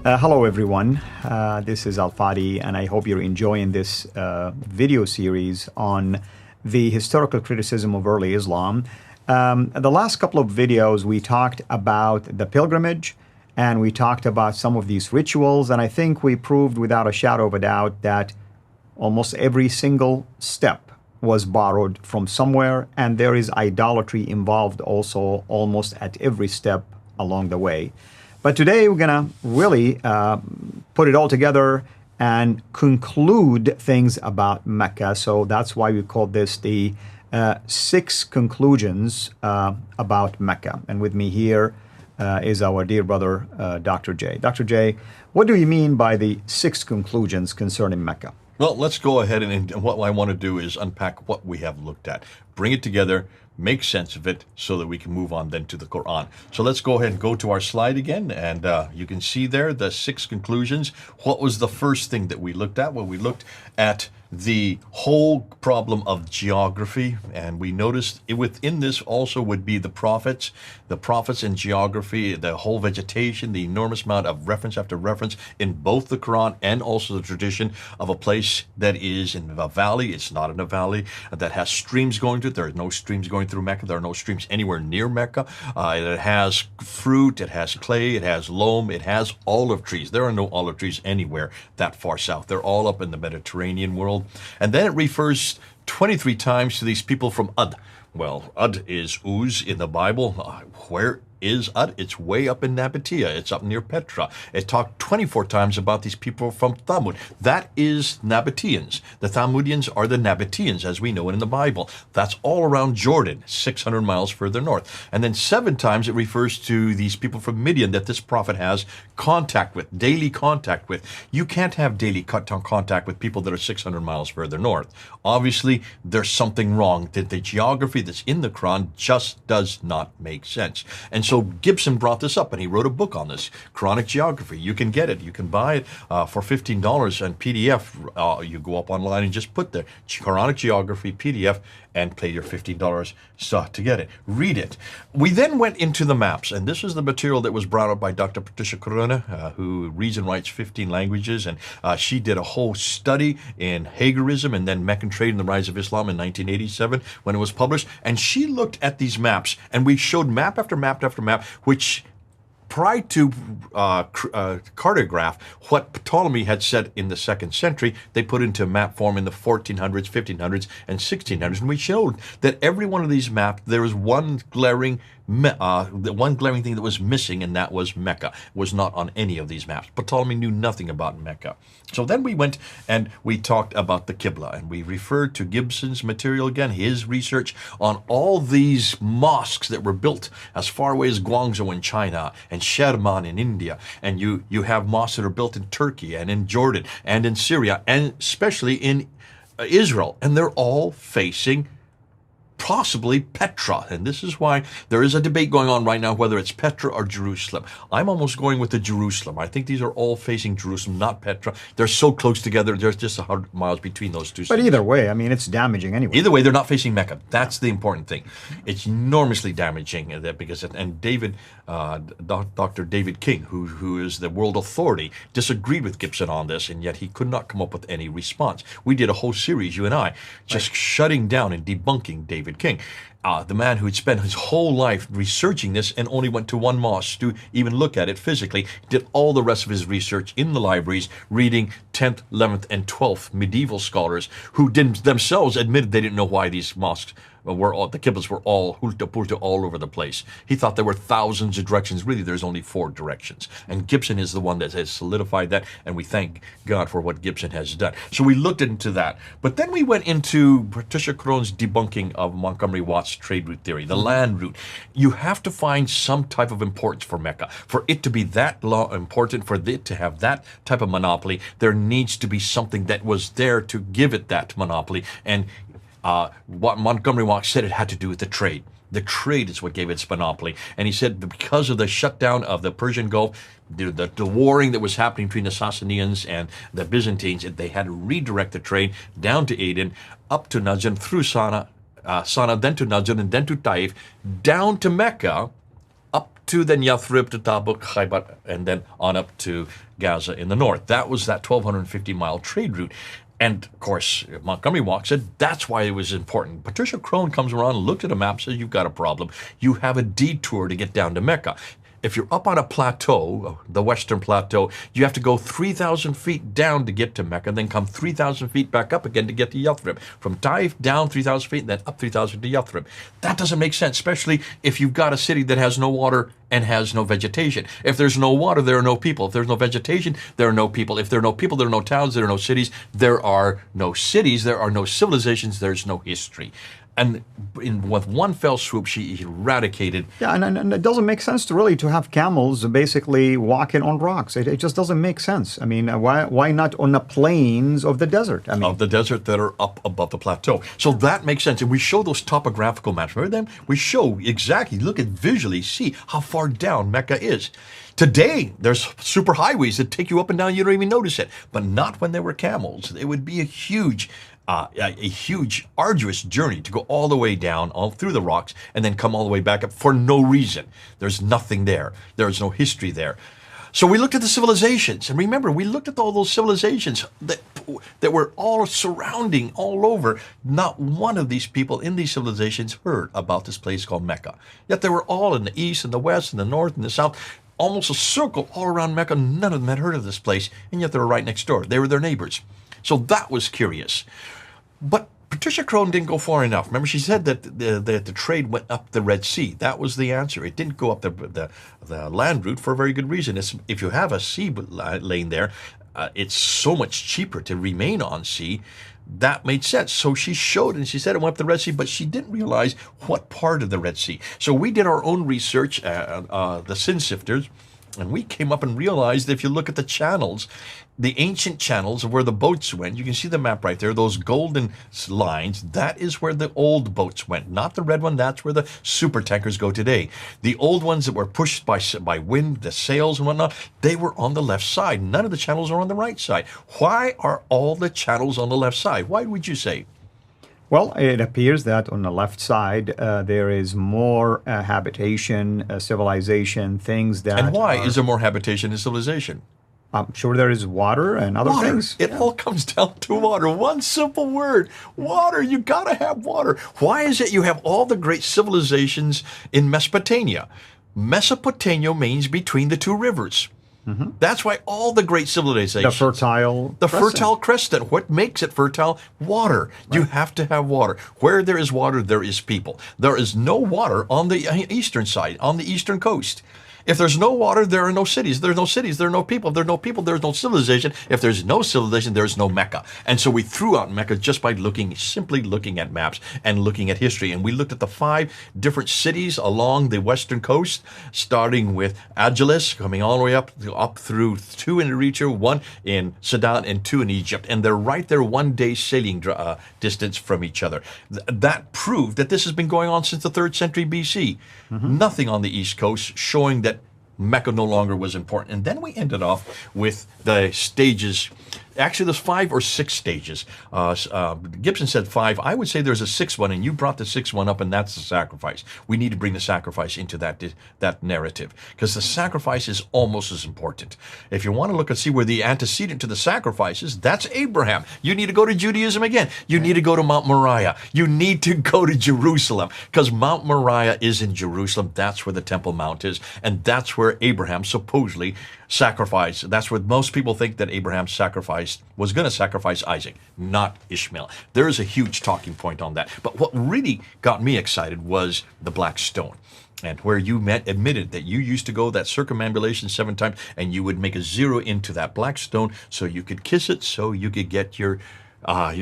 Hello, everyone. This is Al Fadi, and I hope you're enjoying this video series on the historical criticism of early Islam. The last couple of videos, we talked about the pilgrimage and we talked about some of these rituals, and I think we proved without a shadow of a doubt that almost every single step was borrowed from somewhere, and there is idolatry involved also almost at every step along the way. But today we're going to really put it all together and conclude things about Mecca. So that's why we call this the 6 conclusions about Mecca. And with me here is our dear brother, Dr. J. Dr. J, what do you mean by the 6 conclusions concerning Mecca? Well, let's go ahead and what I want to do is unpack what we have looked at, bring it together, make sense of it so that we can move on then to the Quran. So let's go ahead and go to our slide again, and you can see there the 6 conclusions. What was the first thing that we looked at? Well, we looked at the whole problem of geography, and we noticed within this also would be the prophets in geography, the whole vegetation, the enormous amount of reference after reference in both the Quran and also the tradition of a place that is in a valley. It's not in a valley that has streams going through it. There are no streams going through Mecca. There are no streams anywhere near Mecca. It has fruit, it has clay, it has loam, it has olive trees. There are no olive trees anywhere that far south. They're all up in the Mediterranean world. And then it refers 23 times to these people from Ud. Well, Ud is Uz in the Bible. Where is Ud? It's way up in Nabatea. It's up near Petra. It talked 24 times about these people from Thamud. That is Nabateans. The Thamudians are the Nabateans, as we know it in the Bible. That's all around Jordan, 600 miles further north. And then 7 times it refers to these people from Midian that this prophet has contact with, daily contact with. You can't have daily contact with people that are 600 miles further north. Obviously, there's something wrong. That the geography that's in the Quran just does not make sense. And so Gibson brought this up, and he wrote a book on this, Quranic Geography. You can get it. You can buy it for $15 and PDF. You go up online and just put the Quranic Geography PDF and pay your $15 to get it. Read it. We then went into the maps, and this is the material that was brought up by Dr. Patricia Corona, who reads and writes 15 languages, and she did a whole study in Hagarism and then Meccan trade and the rise of Islam in 1987 when it was published, and she looked at these maps, and we showed map after map after map, which tried to cartograph what Ptolemy had said in the 2nd century. They put into map form in the 1400s, 1500s, and 1600s. And we showed that every one of these maps, there was one glaring thing that was missing, and that was Mecca. It was not on any of these maps. Ptolemy knew nothing about Mecca. So then we went and we talked about the Qibla, and we referred to Gibson's material again, his research on all these mosques that were built as far away as Guangzhou in China and Sherman in India. And you have mosques that are built in Turkey and in Jordan and in Syria and especially in Israel. And they're all facing possibly Petra. And this is why there is a debate going on right now whether it's Petra or Jerusalem. I'm almost going with the Jerusalem. I think these are all facing Jerusalem, not Petra. They're so close together. There's just 100 miles between those two cities. But either way, I mean, it's damaging anyway. Either way, they're not facing Mecca. That's the important thing. It's enormously damaging because Dr. David King, who is the world authority, disagreed with Gibson on this, and yet he could not come up with any response. We did a whole series, you and I, just shutting down and debunking David King, the man who had spent his whole life researching this and only went to one mosque to even look at it physically, did all the rest of his research in the libraries, reading 10th, 11th, and 12th medieval scholars who didn't themselves admitted they didn't know why these mosques the Qiblas were all hulta-pulta all over the place. He thought there were thousands of directions. Really, there's only 4 directions. And Gibson is the one that has solidified that, and we thank God for what Gibson has done. So we looked into that. But then we went into Patricia Crone's debunking of Montgomery Watt's trade route theory, the land route. You have to find some type of importance for Mecca. For it to be that important, for it to have that type of monopoly, there needs to be something that was there to give it that monopoly. And what Montgomery Watt said it had to do with the trade. The trade is what gave it its monopoly. And he said because of the shutdown of the Persian Gulf, the warring that was happening between the Sassanians and the Byzantines, they had to redirect the trade down to Aden, up to Najran, through Sana, then to Najran, and then to Taif, down to Mecca, up to then Yathrib to Tabuk, Khaybar, and then on up to Gaza in the north. That was that 1,250-mile trade route. And, of course, Montgomery Walk said that's why it was important. Patricia Crone comes around, looked at a map, says, you've got a problem. You have a detour to get down to Mecca. If you're up on a plateau, the Western Plateau, you have to go 3,000 feet down to get to Mecca, then come 3,000 feet back up again to get to Yathrib. From Taif down 3,000 feet, and then up 3,000 to Yathrib. That doesn't make sense, especially if you've got a city that has no water and has no vegetation. If there's no water, there are no people. If there's no vegetation, there are no people. If there are no people, there are no towns, there are no cities. There are no cities, there are no civilizations, there's no history. And with one fell swoop, she eradicated. Yeah, and it doesn't make sense to have camels basically walking on rocks. It just doesn't make sense. I mean, why not on the plains of the desert? I mean, of the desert that are up above the plateau. So that makes sense. And we show those topographical maps. Remember them? We show exactly, look at visually, see how far down Mecca is. Today, there's super highways that take you up and down. You don't even notice it. But not when there were camels. It would be a huge, arduous journey to go all the way down, all through the rocks, and then come all the way back up for no reason. There's nothing there. There's no history there. So we looked at the civilizations, and remember, we looked at all those civilizations that were all surrounding all over. Not one of these people in these civilizations heard about this place called Mecca. Yet they were all in the east and the west and the north and the south, almost a circle all around Mecca. None of them had heard of this place, and yet they were right next door. They were their neighbors. So that was curious. But Patricia Crone didn't go far enough. Remember, she said that the trade went up the Red Sea. That was the answer. It didn't go up the land route for a very good reason. If you have a sea lane there, it's so much cheaper to remain on sea. That made sense. So she showed, and she said it went up the Red Sea, but she didn't realize what part of the Red Sea. So we did our own research, the Sin Sifters, and we came up and realized that if you look at the channels, the ancient channels of where the boats went, you can see the map right there, those golden lines, that is where the old boats went. Not the red one, that's where the super tankers go today. The old ones that were pushed by wind, the sails and whatnot, they were on the left side. None of the channels are on the right side. Why are all the channels on the left side? Why would you say? Well, it appears that on the left side, there is more habitation, civilization, things that. And why is there more habitation and civilization? I'm sure there is water and other things. It all comes down to water. One simple word. Water. You got to have water. Why is it you have all the great civilizations in Mesopotamia? Mesopotamia means between the two rivers. Mm-hmm. That's why all the great civilizations. The Fertile Crescent. What makes it fertile? Water. Right. You have to have water. Where there is water, there is people. There is no water on the eastern side, on the eastern coast. If there's no water, there are no cities. If there's no cities, there are no people. If there are no people, there's no civilization. If there's no civilization, there's no Mecca. And so we threw out Mecca just by simply looking at maps and looking at history. And we looked at the 5 different cities along the western coast, starting with Agilis, coming all the way up through 2 in Eritrea, 1 in Sudan, and 2 in Egypt. And they're right there 1 day sailing distance from each other. That proved that this has been going on since the 3rd century BC. Mm-hmm. Nothing on the east coast showing that Mecca no longer was important. And then we ended off with the stages. Actually, there's 5 or 6 stages. Gibson said 5. I would say there's a 6th one, and you brought the 6th one up, and that's the sacrifice. We need to bring the sacrifice into that narrative, because the sacrifice is almost as important. If you want to look and see where the antecedent to the sacrifice is, that's Abraham. You need to go to Judaism again. You need to go to Mount Moriah. You need to go to Jerusalem, because Mount Moriah is in Jerusalem. That's where the Temple Mount is, and that's where Abraham supposedly sacrificed. That's what most people think, that Abraham was going to sacrifice Isaac, not Ishmael. There is a huge talking point on that. But what really got me excited was the black stone, and where you admitted that you used to go that circumambulation 7 times, and you would make a 0 into that black stone so you could kiss it, so you could get your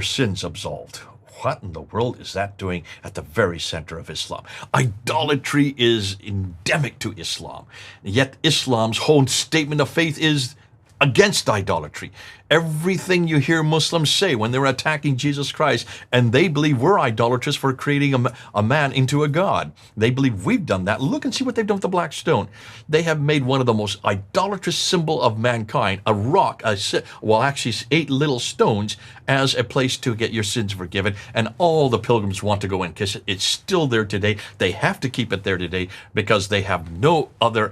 sins absolved. What in the world is that doing at the very center of Islam? Idolatry is endemic to Islam. Yet Islam's whole statement of faith is against idolatry. Everything you hear Muslims say when they're attacking Jesus Christ, and they believe we're idolatrous for creating a man into a god. They believe we've done that. Look and see what they've done with the black stone. They have made one of the most idolatrous symbol of mankind, a rock, actually 8 little stones, as a place to get your sins forgiven. And all the pilgrims want to go and kiss it. It's still there today. They have to keep it there today because they have no other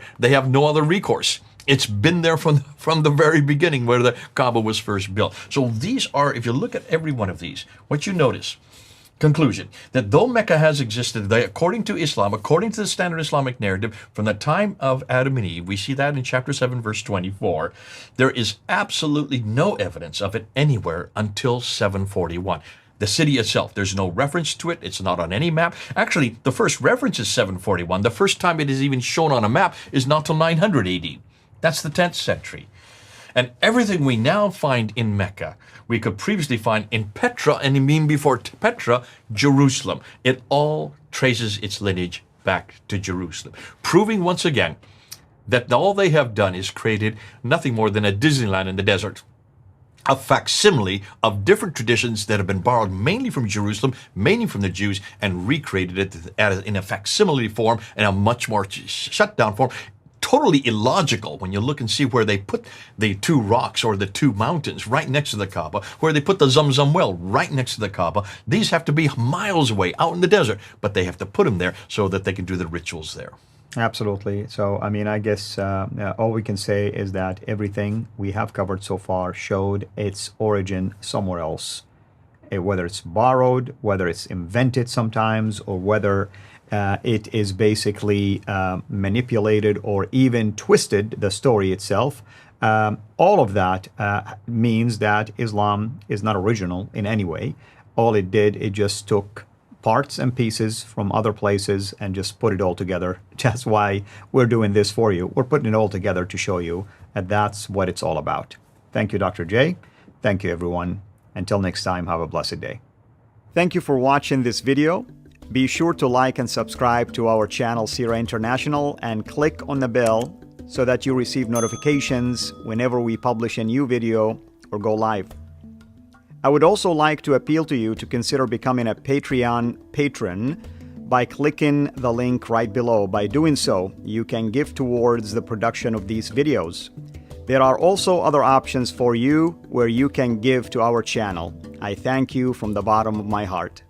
recourse. It's been there from the very beginning where the Kaaba was first built. So these are, if you look at every one of these, what you notice, conclusion, that though Mecca has existed, according to Islam, according to the standard Islamic narrative, from the time of Adam and Eve, we see that in chapter 7, verse 24, there is absolutely no evidence of it anywhere until 741. The city itself, there's no reference to it. It's not on any map. Actually, the first reference is 741. The first time it is even shown on a map is not till 900 AD. That's the 10th century. And everything we now find in Mecca, we could previously find in Petra, and even before Petra, Jerusalem. It all traces its lineage back to Jerusalem, proving once again that all they have done is created nothing more than a Disneyland in the desert. A facsimile of different traditions that have been borrowed mainly from Jerusalem, mainly from the Jews, and recreated it in a facsimile form, in a much more shut down form. Totally illogical when you look and see where they put the 2 rocks or the 2 mountains right next to the Kaaba, where they put the Zamzam well right next to the Kaaba. These have to be miles away out in the desert, but they have to put them there so that they can do the rituals there. Absolutely. So, I mean, I guess all we can say is that everything we have covered so far showed its origin somewhere else. Whether it's borrowed, whether it's invented sometimes, or whether it is basically manipulated or even twisted, the story itself. All of that means that Islam is not original in any way. All it did, it just took parts and pieces from other places and just put it all together. That's why we're doing this for you. We're putting it all together to show you that that's what it's all about. Thank you, Dr. J. Thank you, everyone. Until next time, have a blessed day. Thank you for watching this video. Be sure to like and subscribe to our channel, Sira International, and click on the bell so that you receive notifications whenever we publish a new video or go live. I would also like to appeal to you to consider becoming a Patreon patron by clicking the link right below. By doing so, you can give towards the production of these videos. There are also other options for you where you can give to our channel. I thank you from the bottom of my heart.